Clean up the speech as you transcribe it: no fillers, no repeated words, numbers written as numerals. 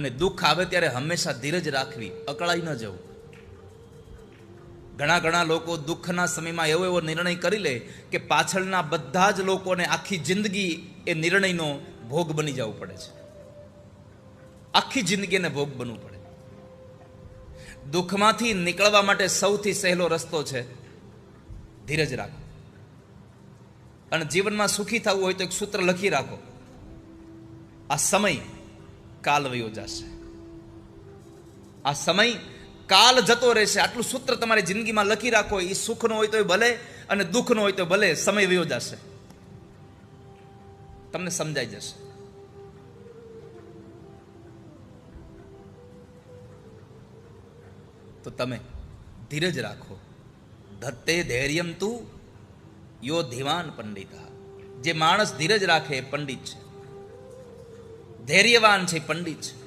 અને દુઃખ આવે ત્યારે હંમેશા ધીરજ રાખવી, અકળાઈ ન જવું. ઘણા ઘણા લોકો દુઃખના સમયમાં એવો એવો નિર્ણય કરી લે કે પાછળના બધા જ લોકોને આખી જિંદગી એ નિર્ણયનો ભોગ બની જવું પડે છે. આખી જિંદગીને ભોગ બનવું પડે. દુઃખમાંથી નીકળવા માટે સૌથી સહેલો રસ્તો છે ધીરજ રાખો. અને જીવનમાં સુખી થવું હોય તો એક સૂત્ર લખી રાખો, આ સમય કાલ વયો જશે, આ સમય કાલ જતો રહેશે. આટલું સૂત્ર તમારી જિંદગીમાં લખી રાખો. એ સુખનો હોય તો ભલે અને દુઃખનો હોય તો ભલે, સમય વયો જશે. તમને સમજાઈ જશે. તો તમે ધીરજ રાખો. ધત્તે ધૈર્યમ તું યો ધીવાન પંડિત. જે માણસ ધીરજ રાખે એ પંડિત છે, ધૈર્યવાન છે, પંડિત છે.